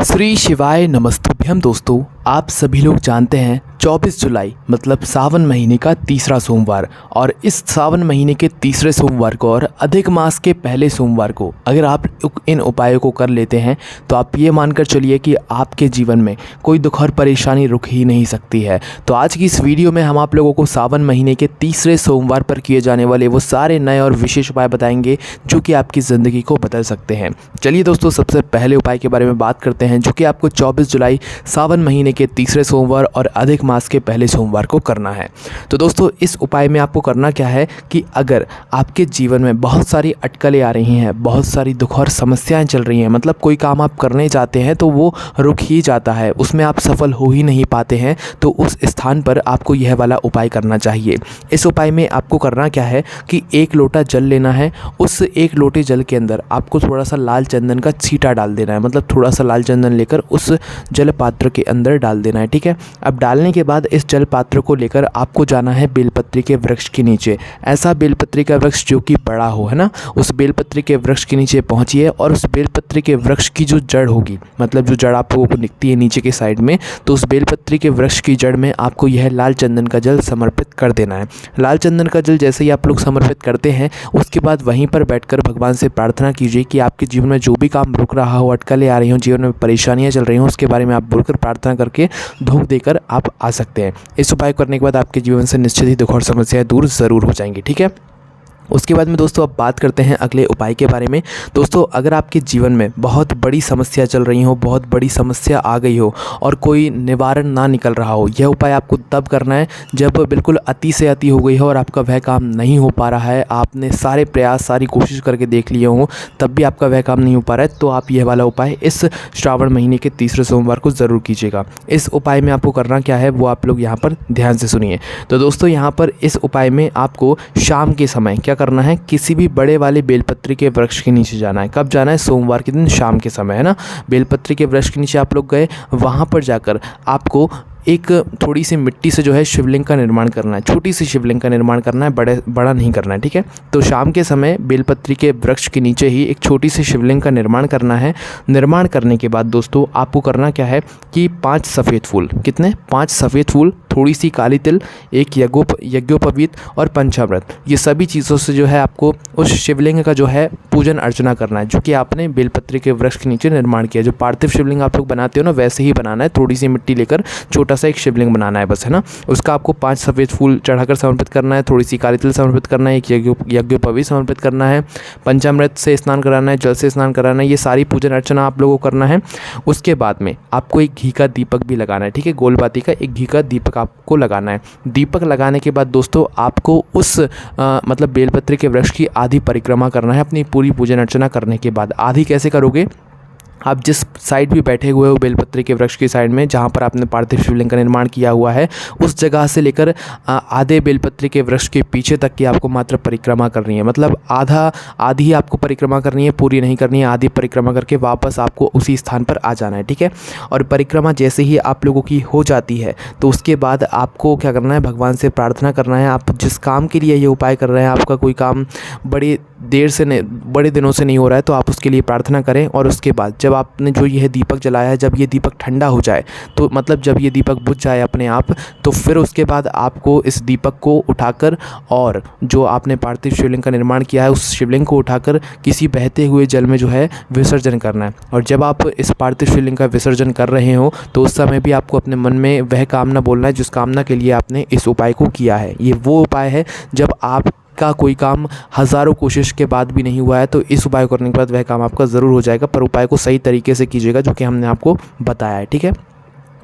श्री शिवाय नमस्तुभ्यम। दोस्तों, आप सभी लोग जानते हैं 24 जुलाई मतलब सावन महीने का तीसरा सोमवार, और इस सावन महीने के तीसरे सोमवार को और अधिक मास के पहले सोमवार को अगर आप इन उपायों को कर लेते हैं तो आप ये मानकर चलिए कि आपके जीवन में कोई दुख और परेशानी रुक ही नहीं सकती है। तो आज की इस वीडियो में हम आप लोगों को सावन महीने के तीसरे सोमवार पर किए जाने वाले वो सारे नए और विशेष उपाय बताएंगे जो कि आपकी ज़िंदगी को बदल सकते हैं। चलिए दोस्तों, सबसे पहले उपाय के बारे में बात करते हैं जो कि आपको 24 जुलाई सावन महीने के तीसरे सोमवार और अधिक मास के पहले सोमवार को करना है। तो दोस्तों, इस उपाय में आपको करना क्या है कि अगर आपके जीवन में बहुत सारी अटकलें आ रही हैं, बहुत सारी दुख और समस्याएं चल रही हैं, मतलब कोई काम आप करने जाते हैं तो वो रुक ही जाता है, उसमें आप सफल हो ही नहीं पाते हैं, तो उस स्थान पर आपको यह वाला उपाय करना चाहिए। इस उपाय में आपको करना क्या है कि 1 लोटा जल लेना है। उस 1 लोटे जल के अंदर आपको थोड़ा सा लाल चंदन का छींटा डाल देना है, मतलब थोड़ा सा लाल चंदन लेकर उस जल पात्र के अंदर डाल देना है। ठीक है। अब डालने के बाद इस जल पात्र को लेकर आपको जाना है बेलपत्री के वृक्ष के नीचे। ऐसा बेलपत्री का वृक्ष जो कि बड़ा हो, है ना, उस बेलपत्री के वृक्ष के नीचे पहुंचिए और उस बेलपत्री के वृक्ष की जो जड़ होगी, मतलब जो जड़ आप लोगों को दिखती है नीचे के साइड में, तो उस बेलपत्री के वृक्ष की जड़ में आपको यह लाल चंदन का जल समर्पित कर देना है। लाल चंदन का जल जैसे ही आप लोग समर्पित करते हैं, उसके बाद वहीं पर बैठकर भगवान से प्रार्थना कीजिए कि आपके जीवन में जो भी काम रुक रहा हो, अटकलें आ रही हो, जीवन में परेशानियां चल रही हो, उसके बारे में आप बोलकर प्रार्थना करके धूप देकर आप आ सकते हैं। इस उपाय करने के बाद आपके जीवन से निश्चित ही दुख और समस्याएं दूर ज़रूर हो जाएंगी। ठीक है। उसके बाद में दोस्तों अब बात करते हैं अगले उपाय के बारे में। दोस्तों, अगर आपके जीवन में बहुत बड़ी समस्या चल रही हो, बहुत बड़ी समस्या आ गई हो और कोई निवारण ना निकल रहा हो, यह उपाय आपको तब करना है जब बिल्कुल अति से अति हो गई हो और आपका वह काम नहीं हो पा रहा है, आपने सारे प्रयास सारी कोशिश करके देख लिए हों, तब भी आपका वह काम नहीं हो पा रहा है, तो आप यह वाला उपाय इस श्रावण महीने के तीसरे सोमवार को ज़रूर कीजिएगा। इस उपाय में आपको करना क्या है वो आप लोग यहाँ पर ध्यान से सुनिए। तो दोस्तों, यहाँ पर इस उपाय में आपको शाम के समय क्या करना है, किसी भी बड़े वाले बेलपत्री के वृक्ष के नीचे जाना है। कब जाना है? सोमवार के दिन शाम के समय, है ना। बेलपत्री के वृक्ष के नीचे आप लोग गए, वहाँ पर जाकर आपको एक थोड़ी सी मिट्टी से जो है शिवलिंग का निर्माण करना है। छोटी सी शिवलिंग का निर्माण करना है, बड़ा नहीं करना है। ठीक है। तो शाम के समय बेलपत्री के वृक्ष के नीचे ही एक छोटी सी शिवलिंग का निर्माण करना है। निर्माण करने के बाद दोस्तों आपको करना क्या है कि 5 सफ़ेद फूल, कितने? 5 सफ़ेद फूल, थोड़ी सी काली तिल, एक यज्ञोपवीत और पंचामृत, ये सभी चीज़ों से जो है आपको उस शिवलिंग का जो है पूजन अर्चना करना है, जो कि आपने बेलपत्री के वृक्ष के नीचे निर्माण किया। जो पार्थिव शिवलिंग आप लोग बनाते हो ना, वैसे ही बनाना है। थोड़ी सी मिट्टी लेकर छोटा सा एक शिवलिंग बनाना है बस, है ना। उसका आपको 5 सफ़ेद फूल चढ़ाकर समर्पित करना है, थोड़ी सी काली तिल समर्पित करना है, एक यज्ञोपवीत समर्पित करना है, पंचामृत से स्नान कराना है, जल से स्नान कराना है। ये सारी पूजन अर्चना आप लोगों को करना है। उसके बाद में आपको एक घी का दीपक भी लगाना है। ठीक है। गोलबाती का एक घी का दीपक आपको लगाना है। दीपक लगाने के बाद दोस्तों आपको उस मतलब बेलपत्री के वृक्ष की आधी परिक्रमा करना है अपनी पूरी पूजन अर्चना करने के बाद। आधी कैसे करोगे? आप जिस साइड भी बैठे हुए हो बेलपत्री के वृक्ष की साइड में, जहाँ पर आपने पार्थिव शिवलिंग का निर्माण किया हुआ है, उस जगह से लेकर आधे बेलपत्री के वृक्ष के पीछे तक की आपको मात्र परिक्रमा करनी है। मतलब आधी आपको परिक्रमा करनी है, पूरी नहीं करनी है। आधी परिक्रमा करके वापस आपको उसी स्थान पर आ जाना है। ठीक है। और परिक्रमा जैसे ही आप लोगों की हो जाती है तो उसके बाद आपको क्या करना है, भगवान से प्रार्थना करना है। आप जिस काम के लिए ये उपाय कर रहे हैं, आपका कोई काम बड़े दिनों से नहीं हो रहा है, तो आप उसके लिए प्रार्थना करें। और उसके बाद जब आपने जो यह दीपक जलाया है, जब ये दीपक ठंडा हो जाए, तो मतलब जब ये दीपक बुझ जाए अपने आप, तो फिर उसके बाद आपको इस दीपक को उठाकर और जो आपने पार्थिव शिवलिंग का निर्माण किया है उस शिवलिंग को उठाकर किसी बहते हुए जल में जो है विसर्जन करना है। और जब आप इस पार्थिव शिवलिंग का विसर्जन कर रहे हो तो उस समय भी आपको अपने मन में वह कामना बोलना है जिस कामना के लिए आपने इस उपाय को किया है। ये वो उपाय है जब आपका कोई काम हज़ारों कोशिश के बाद भी नहीं हुआ है, तो इस उपाय करने के बाद वह काम आपका ज़रूर हो जाएगा। पर उपाय को सही तरीके से कीजिएगा जो कि हमने आपको बताया है। ठीक है।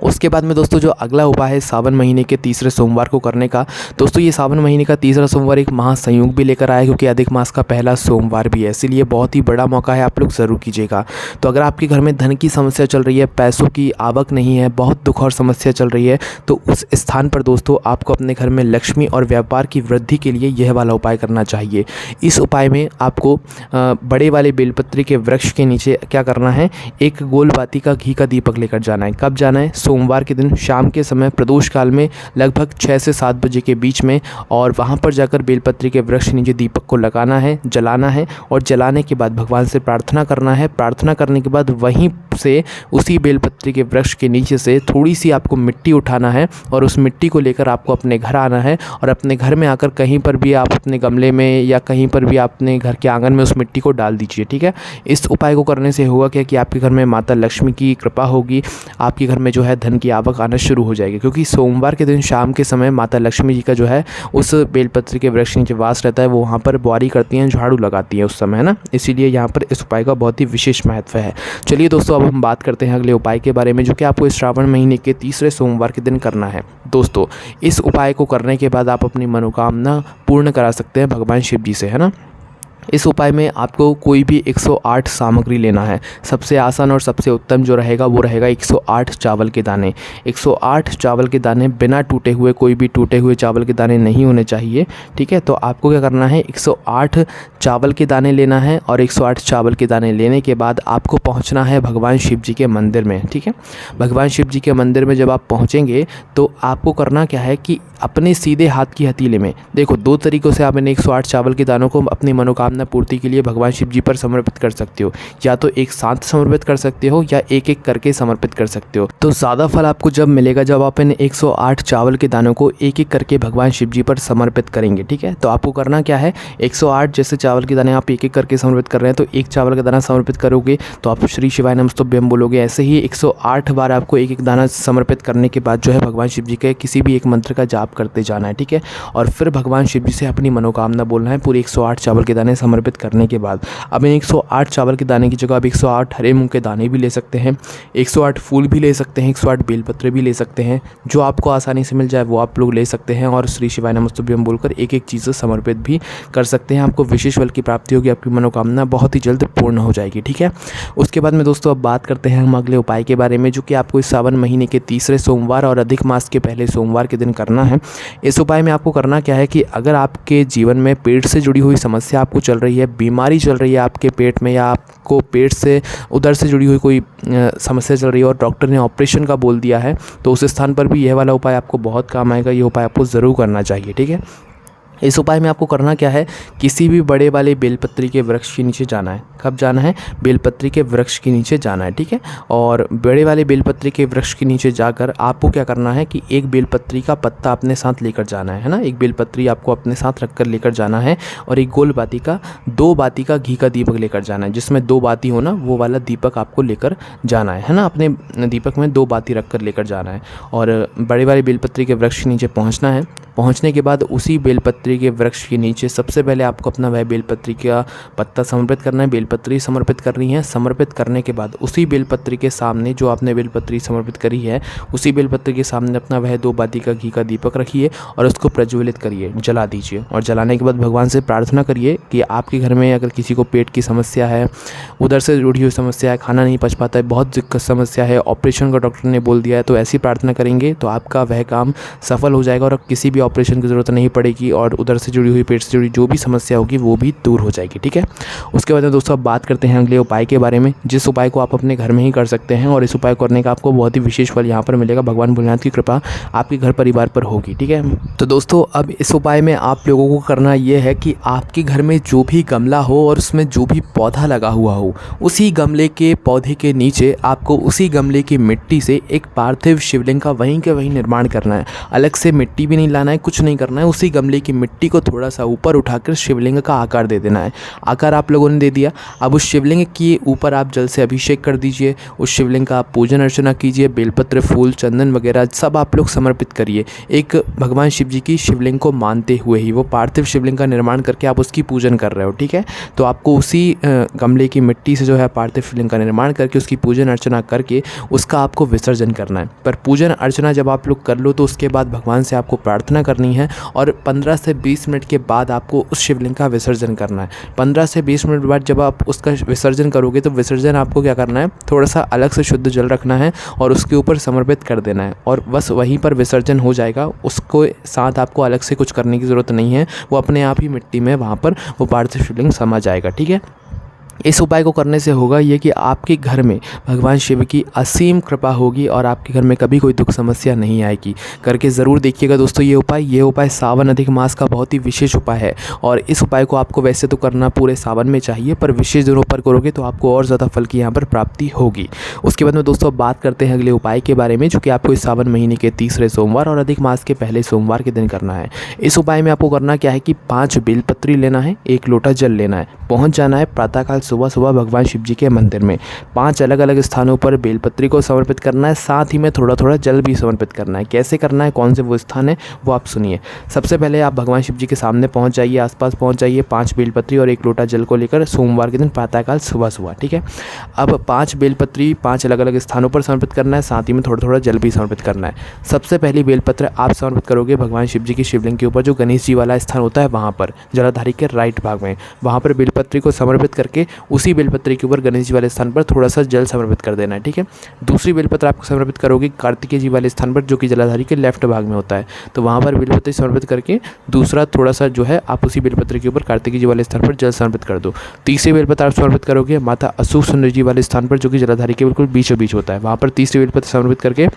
उसके बाद में दोस्तों जो अगला उपाय है सावन महीने के तीसरे सोमवार को करने का। दोस्तों, ये सावन महीने का तीसरा सोमवार एक महासंयोग भी लेकर आया, क्योंकि अधिक मास का पहला सोमवार भी है, इसीलिए बहुत ही बड़ा मौका है, आप लोग ज़रूर कीजिएगा। तो अगर आपके घर में धन की समस्या चल रही है, पैसों की आवक नहीं है, बहुत दुख और समस्या चल रही है, तो उस स्थान पर दोस्तों आपको अपने घर में लक्ष्मी और व्यापार की वृद्धि के लिए यह वाला उपाय करना चाहिए। इस उपाय में आपको बड़े वाले बेलपत्री के वृक्ष के नीचे क्या करना है, एक गोल बाती का घी का दीपक लेकर जाना है। कब जाना है? सोमवार के दिन शाम के समय प्रदोष काल में लगभग 6 से 7 बजे के बीच में, और वहाँ पर जाकर बेलपत्री के वृक्ष नीचे दीपक को लगाना है, जलाना है, और जलाने के बाद भगवान से प्रार्थना करना है। प्रार्थना करने के बाद वहीं से उसी बेलपत्री के वृक्ष के नीचे से थोड़ी सी आपको मिट्टी उठाना है और उस मिट्टी को लेकर आपको अपने घर आना है, और अपने घर में आकर कहीं पर भी आप अपने गमले में या कहीं पर भी अपने घर के आंगन में उस मिट्टी को डाल दीजिए। ठीक है, इस उपाय को करने से होगा क्या कि आपके घर में माता लक्ष्मी की कृपा होगी, आपके घर में जो है धन की आवक आना शुरू हो जाएगी, क्योंकि सोमवार के दिन शाम के समय माता लक्ष्मी जी का जो है उस बेलपत्री के वृक्ष नीचे वास रहता है। वो वहाँ पर बुआरी करती हैं, झाड़ू लगाती हैं उस समय, है ना। इसीलिए यहाँ पर इस उपाय का बहुत ही विशेष महत्व है। चलिए दोस्तों, अब हम बात करते हैं अगले उपाय के बारे में, जो कि आपको श्रावण महीने के तीसरे सोमवार के दिन करना है। दोस्तों, इस उपाय को करने के बाद आप अपनी मनोकामना पूर्ण करा सकते हैं भगवान शिव जी से, है ना। इस उपाय में आपको कोई भी 108 सामग्री लेना है। सबसे आसान और सबसे उत्तम जो रहेगा वो रहेगा 108 चावल के दाने। 108 चावल के दाने बिना टूटे हुए, कोई भी टूटे हुए चावल के दाने नहीं होने चाहिए। ठीक है, तो आपको क्या करना है, 108 चावल के दाने लेना है, और 108 चावल के दाने लेने के बाद आपको पहुंचना है भगवान शिव जी के मंदिर में। ठीक है, भगवान शिव जी के मंदिर में जब आप पहुँचेंगे तो आपको करना क्या है कि अपने सीधे हाथ की हथेली में, देखो 2 तरीक़ों से आप इन 108 चावल के दानों को अपनी मनोकामना पूर्ति के लिए भगवान शिव जी पर समर्पित कर सकते हो। या तो एक साथ समर्पित कर सकते हो या एक एक करके समर्पित कर सकते हो। तो ज़्यादा फल आपको जब मिलेगा जब आप इन 108 चावल के दानों को एक एक करके भगवान शिव जी पर समर्पित करेंगे। ठीक है, तो आपको करना क्या है, 108 जैसे चावल के दाने आप एक एक करके समर्पित कर रहे हैं, तो एक चावल का दाना समर्पित करोगे तो आप श्री शिवाय नमस्तुभ्यम बोलोगे। ऐसे ही 108 बार आपको एक एक दाना समर्पित करने के बाद जो है भगवान शिव जी के किसी भी एक मंत्र का जाप करते जाना है। ठीक है, और फिर भगवान शिव जी से अपनी मनोकामना बोलना है पूरे 108 चावल के दाने समर्पित करने के बाद। अब इन 108 चावल के दाने की जगह आप 108 हरे मूंग के दाने भी ले सकते हैं, 108 फूल भी ले सकते हैं, 108 बेलपत्र भी ले सकते हैं। जो आपको आसानी से मिल जाए वो आप लोग ले सकते हैं, और श्री शिवाय नमस्तुभ्यम बोलकर एक एक चीज़ समर्पित भी कर सकते हैं। आपको विशेष फल की प्राप्ति होगी, आपकी मनोकामना बहुत ही जल्द पूर्ण हो जाएगी। ठीक है, उसके बाद में दोस्तों अब बात करते हैं हम अगले उपाय के बारे में, जो कि आपको इस सावन महीने के तीसरे सोमवार और अधिक मास के पहले सोमवार के दिन करना है। इस उपाय में आपको करना क्या है कि अगर आपके जीवन में पेट से जुड़ी हुई समस्या आपको चल रही है, बीमारी चल रही है आपके पेट में, या आपको पेट से उधर से जुड़ी हुई कोई समस्या चल रही है और डॉक्टर ने ऑपरेशन का बोल दिया है, तो उस स्थान पर भी यह वाला उपाय आपको बहुत काम आएगा। ये उपाय आपको ज़रूर करना चाहिए। ठीक है, इस उपाय में आपको करना क्या है, किसी भी बड़े वाले बेलपत्री के वृक्ष के नीचे जाना है। कब जाना है, बेलपत्री के वृक्ष के नीचे जाना है। ठीक है, और बड़े वाले बेलपत्री के वृक्ष के नीचे जाकर आपको क्या करना है कि एक बेलपत्री का पत्ता अपने साथ लेकर जाना है ना। एक बेलपत्री आपको अपने साथ रखकर लेकर जाना है, और एक गोल बाती का 2 बाती का घी का दीपक लेकर जाना है, जिसमें 2 बाती हो ना, वो वाला दीपक आपको लेकर जाना है ना। अपने दीपक में 2 बाती रख कर लेकर जाना है, और बड़े वाले बेलपत्री के वृक्ष के नीचे पहुँचना है। पहुँचने के बाद उसी बेलपत्री के वृक्ष के नीचे सबसे पहले आपको अपना वह बेलपत्री का पत्ता समर्पित करना है, बेलपत्री समर्पित करनी है। समर्पित करने के बाद उसी बेलपत्री के सामने, जो आपने बेलपत्री समर्पित करी है, उसी बेलपत्री के सामने अपना वह 2 बाती का घी का दीपक रखिए और उसको प्रज्वलित करिए, जला दीजिए। और जलाने के बाद भगवान से प्रार्थना करिए कि आपके घर में अगर किसी को पेट की समस्या है, उधर से जुड़ी हुई समस्या है, खाना नहीं पच पाता है, बहुत दिक्कत समस्या है, ऑपरेशन का डॉक्टर ने बोल दिया है, तो ऐसी प्रार्थना करेंगे तो आपका वह काम सफल हो जाएगा और किसी भी ऑपरेशन की ज़रूरत नहीं पड़ेगी, और उधर से जुड़ी हुई, पेट से जुड़ी जो भी समस्या होगी वो भी दूर हो जाएगी। ठीक है, उसके बाद दोस्तों अब बात करते हैं अगले उपाय के बारे में, जिस उपाय को आप अपने घर में ही कर सकते हैं, और इस उपाय करने का आपको बहुत ही विशेष फल यहाँ पर मिलेगा। भगवान भोलेनाथ की कृपा आपके घर परिवार पर होगी। ठीक है, तो दोस्तों अब इस उपाय में आप लोगों को करना ये है कि आपके घर में जो भी गमला हो और उसमें जो भी पौधा लगा हुआ हो, उसी गमले के पौधे के नीचे आपको उसी गमले की मिट्टी से एक पार्थिव शिवलिंग का वहीं के वहीं निर्माण करना है। अलग से मिट्टी भी नहीं लाना है, कुछ नहीं करना है। उसी गमले की मिट्टी को थोड़ा सा ऊपर उठाकर शिवलिंग का आकार दे देना है। आकार आप लोगों ने दे दिया, अब उस शिवलिंग के ऊपर आप जल से अभिषेक कर दीजिए। उस शिवलिंग का आप पूजन अर्चना कीजिए, बेलपत्र, फूल, चंदन वगैरह सब आप लोग समर्पित करिए। एक भगवान शिव जी की शिवलिंग को मानते हुए ही, वो पार्थिव शिवलिंग का निर्माण करके आप उसकी पूजन कर रहे हो। ठीक है, तो आपको उसी गमले की मिट्टी से जो है पार्थिव शिवलिंग का निर्माण करके उसकी पूजन अर्चना करके उसका आपको विसर्जन करना है। पर पूजन अर्चना जब आप लोग कर लो तो उसके बाद भगवान से आपको प्रार्थना करनी है, और 15 से 20 मिनट के बाद आपको उस शिवलिंग का विसर्जन करना है। 15 से 20 मिनट बाद जब आप उसका विसर्जन करोगे तो विसर्जन आपको क्या करना है, थोड़ा सा अलग से शुद्ध जल रखना है और उसके ऊपर समर्पित कर देना है, और बस वहीं पर विसर्जन हो जाएगा। उसको साथ आपको अलग से कुछ करने की ज़रूरत नहीं है, वो अपने आप ही मिट्टी में वहाँ पर वो पार्थिव शिवलिंग समा जाएगा। ठीक है, इस उपाय को करने से होगा ये कि आपके घर में भगवान शिव की असीम कृपा होगी और आपके घर में कभी कोई दुख समस्या नहीं आएगी। करके ज़रूर देखिएगा दोस्तों ये उपाय सावन अधिक मास का बहुत ही विशेष उपाय है और इस उपाय को आपको वैसे तो करना पूरे सावन में चाहिए, पर विशेष दिनों पर करोगे तो आपको और ज़्यादा फल की यहाँ पर प्राप्ति होगी। उसके बाद में दोस्तों बात करते हैं अगले उपाय के बारे में, जो कि आपको इस सावन महीने के तीसरे सोमवार और अधिक मास के पहले सोमवार के दिन करना है। इस उपाय में आपको करना क्या है कि 5 बेलपत्री लेना है, 1 लोटा जल लेना है, पहुँच जाना है प्रातःकाल सुबह भगवान शिव जी के मंदिर में। 5 अलग अलग स्थानों पर बेलपत्री को समर्पित करना है, साथ ही में थोड़ा थोड़ा जल भी समर्पित करना है। कैसे करना है, कौन से वो स्थान है वो आप सुनिए। सबसे पहले आप भगवान शिव जी के सामने पहुंच जाइए, आसपास पहुंच जाइए, 5 बेलपत्री और 1 लोटा जल को लेकर सोमवार के दिन प्रातःकाल सुबह, ठीक है। अब 5 बेलपत्री 5 अलग अलग स्थानों पर समर्पित करना है, साथ ही में थोड़ा थोड़ा जल भी समर्पित करना है। सबसे पहली बेलपत्र आप समर्पित करोगे भगवान शिव जी की शिवलिंग के ऊपर, जो गणेश जी वाला स्थान होता है वहाँ पर, जलाधारी के राइट भाग में, वहाँ पर बेलपत्री को समर्पित करके उसी बेलपत्री के ऊपर गणेश जी वाले स्थान पर थोड़ा सा जल समर्पित कर देना है, ठीक है। दूसरी बेलपत्र आपको समर्पित करोगे कार्तिकेय जी वाले स्थान पर, जो कि जलाधारी के लेफ्ट भाग में होता है, तो वहाँ पर बेलपत्री समर्पित करके दूसरा थोड़ा सा जो है आप उसी बेलपत्र के ऊपर कार्तिकेय जी वाले स्थान पर जल समर्पित कर दो। तीसरी बेलपत्र आप समर्पित करोगे माता अशोक सुंदरी जी वाले स्थान पर, जो कि जलाधारी के बिल्कुल बीचों बीच होता है, वहाँ पर तीसरी बेलपत्र समर्पित करके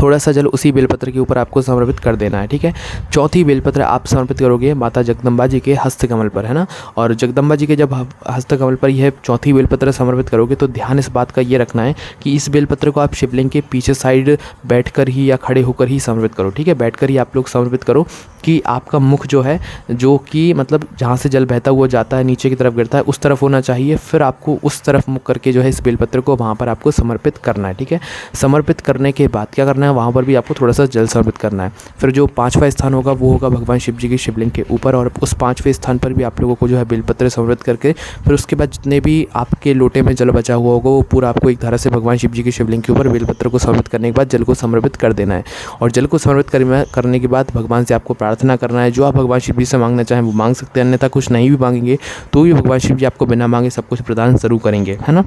थोड़ा सा जल उसी बेलपत्र के ऊपर आपको समर्पित कर देना है, ठीक है। चौथी बेलपत्र आप समर्पित करोगे माता जगदम्बा जी के हस्तकमल पर, है ना। और जगदम्बा जी के जब हस्तकमल पर यह चौथी बेलपत्र समर्पित करोगे तो ध्यान इस बात का ये रखना है कि इस बेलपत्र को आप शिवलिंग के पीछे साइड बैठकर ही या खड़े होकर ही समर्पित करो, ठीक है। बैठकर ही आप लोग समर्पित करो कि आपका मुख जो है, जो कि मतलब जहाँ से जल बहता हुआ जाता है नीचे की तरफ गिरता है, उस तरफ होना चाहिए। फिर आपको उस तरफ मुख करके जो है इस बेलपत्र को वहाँ पर आपको समर्पित करना है, ठीक है। समर्पित करने के बाद क्या करना है, वहाँ पर भी आपको थोड़ा सा जल समर्पित करना है। फिर जो 5वां स्थान होगा वो होगा भगवान शिव जी की शिवलिंग के ऊपर, और उस 5वें स्थान पर भी आप लोगों को जो है बेलपत्र समर्पित करके फिर उसके बाद जितने भी आपके लोटे में जल बचा हुआ होगा वो पूरा आपको एक धारा से भगवान शिव जी की शिवलिंग के ऊपर बेलपत्र को समर्पित करने के बाद जल को समर्पित कर देना है। और जल को समर्पित करने के बाद भगवान से आपको प्रार्थना करना है। जो आप भगवान शिव जी से मांगना चाहें वो मांग सकते हैं, अन्यथा कुछ नहीं भी मांगेंगे तो भी भगवान शिव जी आपको बिना मांगे सब कुछ प्रदान जरूर करेंगे, है ना।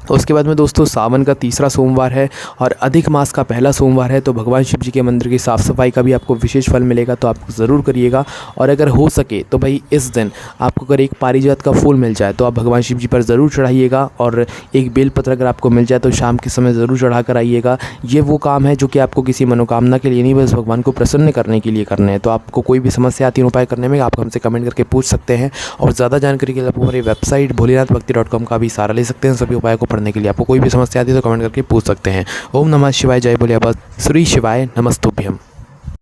उसके बाद में दोस्तों सावन का तीसरा सोमवार है और अधिक मास का पहला सोमवार है, तो भगवान शिव जी के मंदिर की साफ़ सफाई का भी आपको विशेष फल मिलेगा, तो आप ज़रूर करिएगा। और अगर हो सके तो भाई इस दिन आपको अगर एक पारिजात का फूल मिल जाए तो आप भगवान शिव जी पर ज़रूर चढ़ाइएगा, और एक बेलपत्र अगर आपको मिल जाए तो शाम के समय ज़रूर चढ़ा कर आइएगा। ये वो काम है जो कि आपको किसी मनोकामना के लिए नहीं, बस भगवान को प्रसन्न करने के लिए करने हैं। तो आपको कोई भी समस्या आती है उपाय करने में, आप हमसे कमेंट करके पूछ सकते हैं। और ज़्यादा जानकारी के लिए आप हमारी वेबसाइट भोलेनाथभक्ति.com का भी सहारा ले सकते हैं। सभी उपाय को पढ़ने के लिए आपको कोई भी समस्या आती है तो कमेंट करके पूछ सकते हैं। ओम नमः शिवाय, जय बोलिया बस, श्री शिवाय नमस्तुभ्यम।